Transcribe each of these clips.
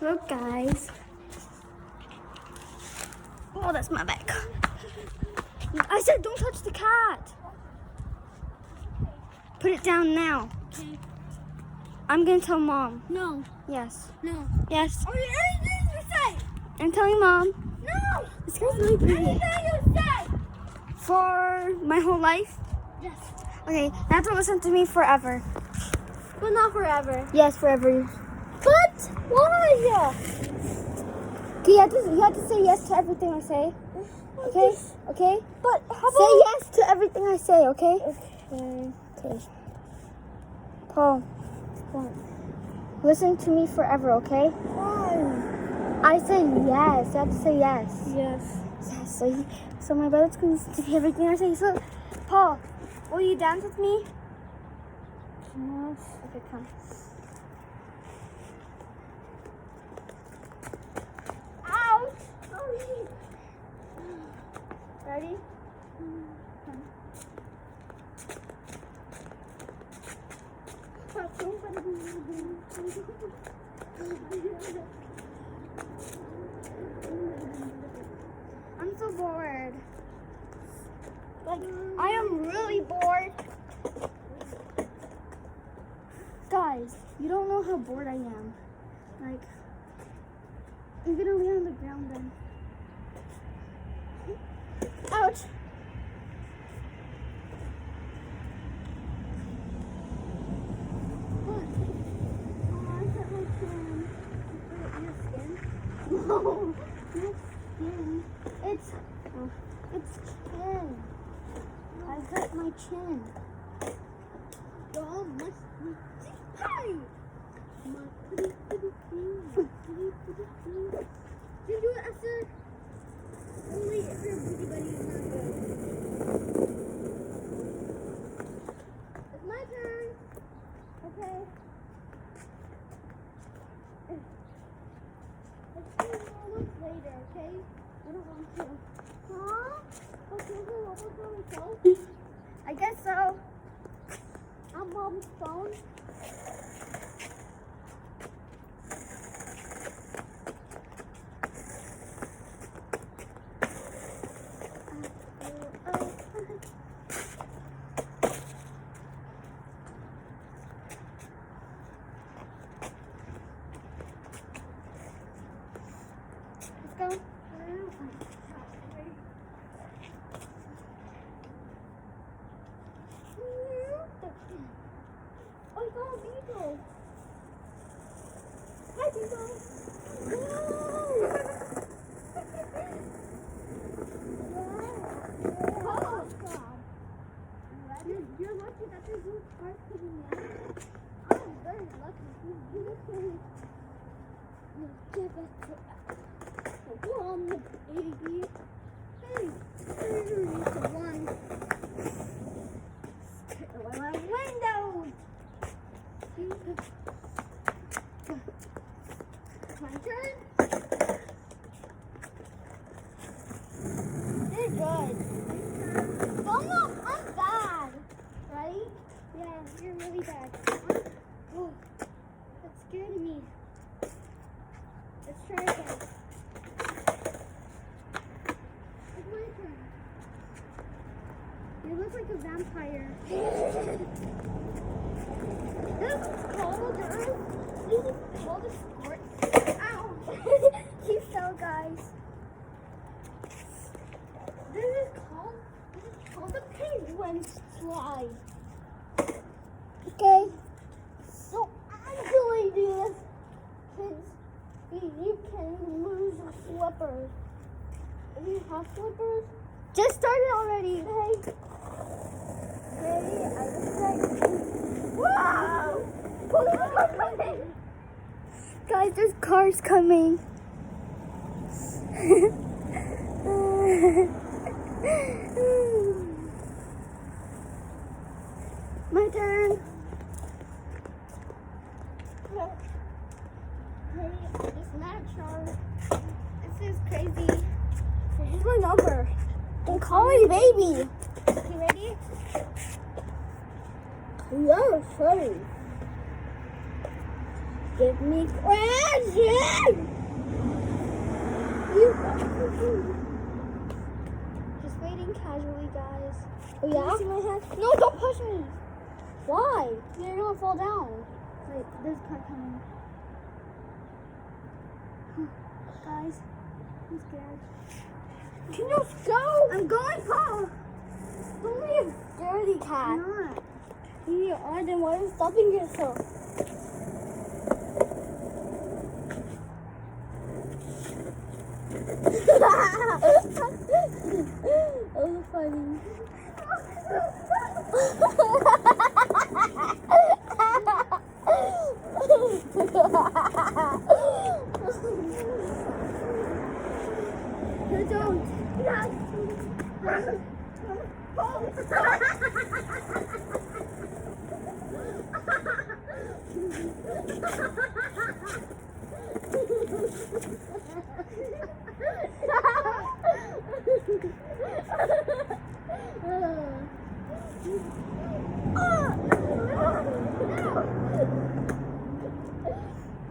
Look, guys. Oh, that's my bag. I said don't touch the cat. Put it down now. Okay. I'm gonna tell Mom. No. Yes. No. Yes. Oh, anything you say. I'm telling Mom. No. This guy's really pretty. Anything you say. For my whole life? Yes. Okay, you have to listen to me forever. But not forever. Yes, forever. But why? Okay, you have to say yes to everything I say. Okay? Okay? But how about... Say yes to everything I say, okay? Okay. Okay. Paul, listen to me forever, okay? Why? I said yes. You have to say yes. Yes. Yes. So my brother's going to listen to everything I say. So, Paul, will you dance with me? Yes. Okay, come. Ouch! Oh, ready? Come. I'm so bored. Like, I am really bored. Guys, you don't know how bored I am. Like, I'm gonna lay on the ground then. Ouch! What? Oh, I hurt my chin. Your skin? No, not skin. It's chin. I hurt my chin. Oh, my... Hey! You do it, Esther. Only if your booty buddy is not good. It's my turn. Okay. Let's do rollers later, okay? I don't want to. Huh? Okay, we'll rollers on the phone. I guess so. On Mom's phone. Let's go. Oh, it's all Beetle. Hi, Beetle. Oh, God. You're lucky that there's no cars coming out. I'm very lucky. You look really... Give it to one, baby. Hey, here's the one. Away my window. My turn. You're good. Oh no, I'm bad. Right? Yeah, you're really bad. Oh, that scared me. Let's try again. It's my turn. You look like a vampire. This is called a sport. Ow! He fell, guys. This is called a penguin slide. Okay. So actually, do this, kids, you can lose your slippers. If you have slippers, Just started already. hey. Ready? I just like. Wow! Police are coming. Guys, there's cars coming. My turn. Hey, it's not charged. This is crazy. What's my number? And call me baby. You ready? Yeah, sorry. Give me crashing! Just waiting casually, guys. Oh yeah? Can you see my hand? No, don't push me! Why? You're gonna fall down. Wait, there's a car coming. Guys, I'm scared. Can you just go? I'm going, Paul. Don't be a scaredy cat. I'm not. You are, then why are you stopping yourself? That was funny. No, don't.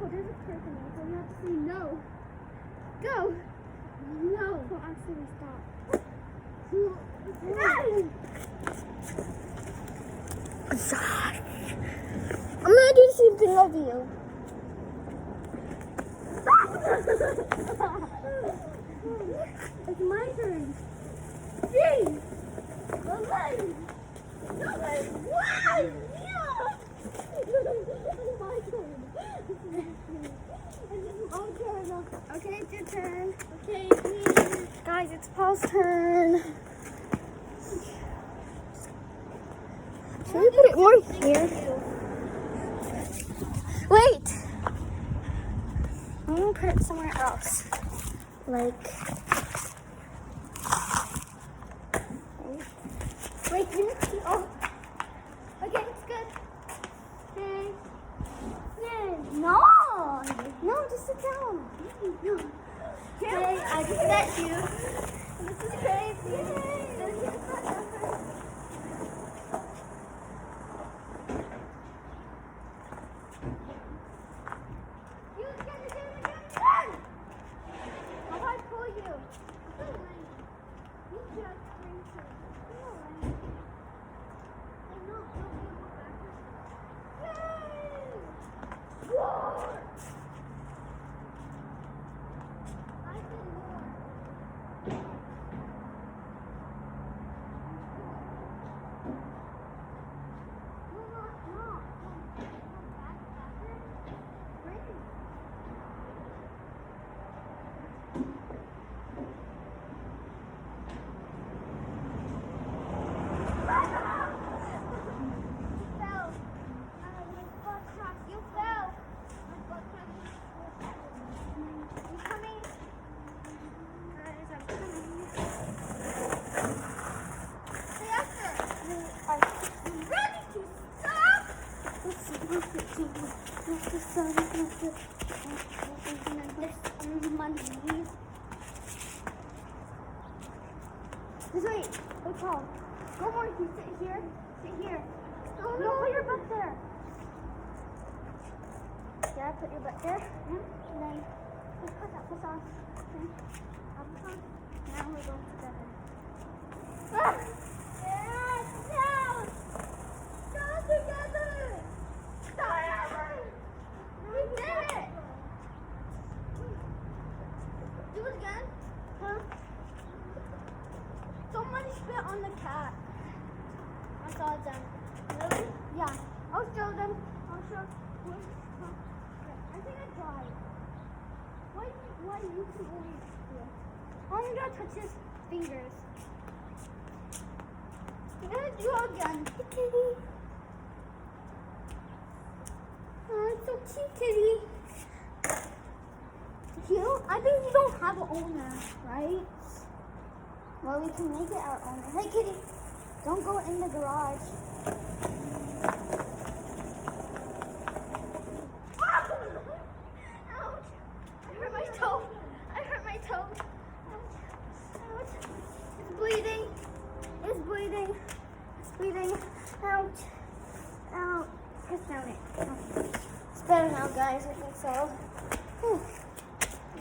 Oh, there's a person there, so we have to say no. Go. No. Don't actually stop. I'm gonna do the same thing of you. It's my turn. Jeez. Why? Okay, it's your turn. Okay, Guys, it's Paul's turn. should we put it more here? Wait. I'm gonna put it somewhere else. Like. Wait, can you see? Oh. Okay, it's good. Okay. No! No, just sit down. No. Okay, I just met you. This is crazy. You can do it again. How do I pull you? You just bring to This way. Hey, Paul. Go more. You sit here. Sit here. No, put your butt there. Yeah, put your butt there. And then just push up, push on. Okay. Up, push on. Now we're going together. Ah! Yes, down! Down together! We did it! Do it again. Huh? Somebody spit on the cat. I saw them. Really? Yeah. I'll show them. I'll show. I think I tried. Why you can always do it? I'm gonna touch his fingers. I'm gonna do it again. Kitty. Oh, it's so cute, kitty. I think you don't have an owner, right? Well, we can make it our owner. Hey, kitty, don't go in the garage. Ouch! I hurt my toe. I hurt my toe. Ouch. Ouch. It's bleeding. It's bleeding. It's bleeding. Ouch. Ouch. Press down it. It's better now, guys. I think so. Whew.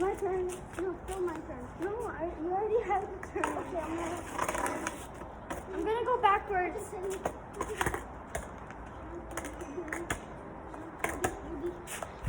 My turn. No, still my turn. No, you already have the turn. Okay, I'm gonna go backwards.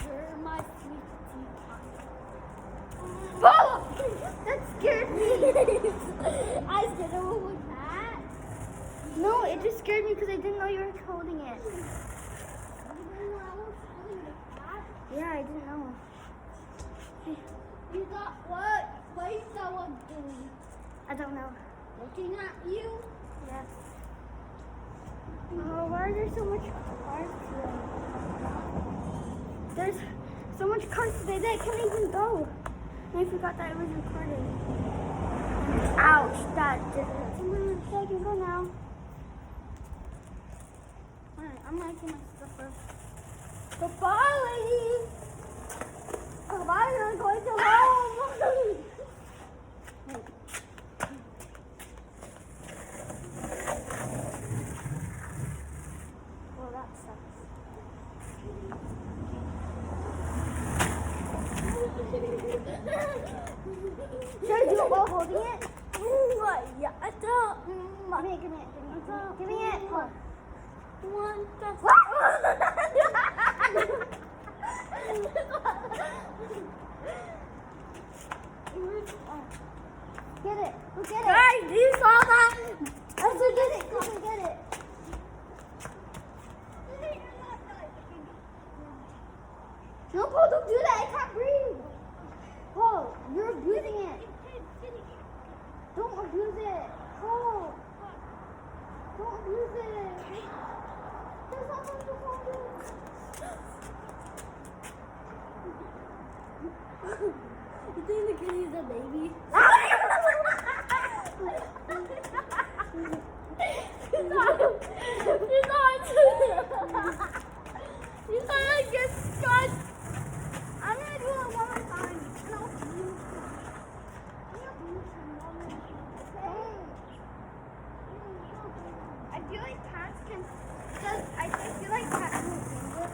You're my sweet tea. Oh! That scared me. I said, oh, what was that? No, it just scared me because I didn't know you were holding it. Yeah, I didn't know. You got what? What is that one doing? I don't know. Looking at you? Yes. Oh, why are there so much cars today? There's so much cars today that I can't even go. And I forgot that it was recording. Ouch, that did hurt. So I can go now. Alright, I'm liking my stuff first. Goodbye, lady. Goodbye, you're going to home. Well, that sucks. Should I do it while holding it? Yeah, I don't. Give me it. Give me it. One, that's Get it. Go get it. Guys, you saw that? I said get it. Go and get it. No, Paul, don't do that. I can't breathe. Paul, you're abusing it. Don't abuse it. Paul. Don't abuse it. There's not much to hold it. You think the kitty's a baby? He's not like a stud. I'm gonna do it one more time. And I'll abuse him. I'm gonna abuse him one more time. I feel like Pat can. I feel like Pat can do it.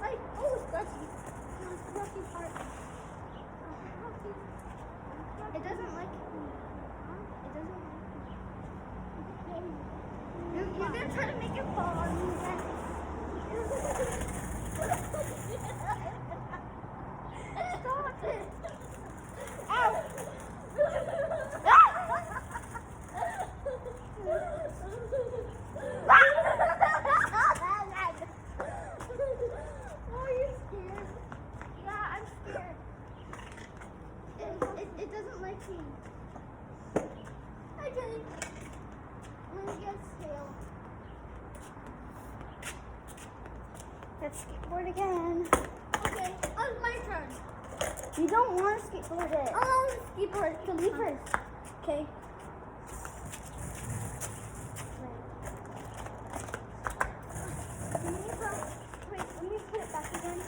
Like, oh, scratchy. Scratchy part. It doesn't like it. It doesn't like it. You're gonna try to make it fall on me again. Stop it. Ow. Are you scared? Yeah, I'm scared. It doesn't like me. Okay. Let's get tail. Let's skateboard again. Okay, it's my turn. You don't want to skateboard it. Oh, skateboard. So me first. Okay. Wait, let me put it back again.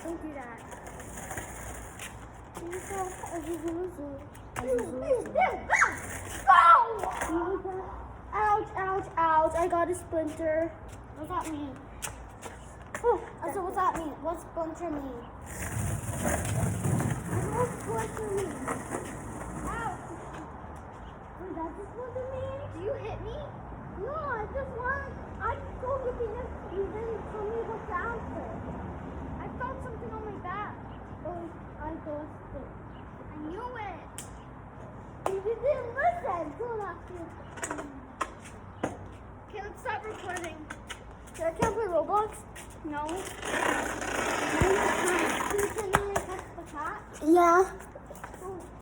Don't do that. Ouch, ouch, ouch. I got a splinter. What's that mean? Oh, So what's that mean? What's splinter mean? what's splinter mean? Ouch. Wait, that's what splinter mean? Do you hit me? No, I just told you because you didn't tell me what's the answer. I felt something on my back. Oh, I guessed it. I knew it. You didn't listen, so that's it. Okay, let's stop recording. I can't play Roblox? No. Can you press the cat? Yeah.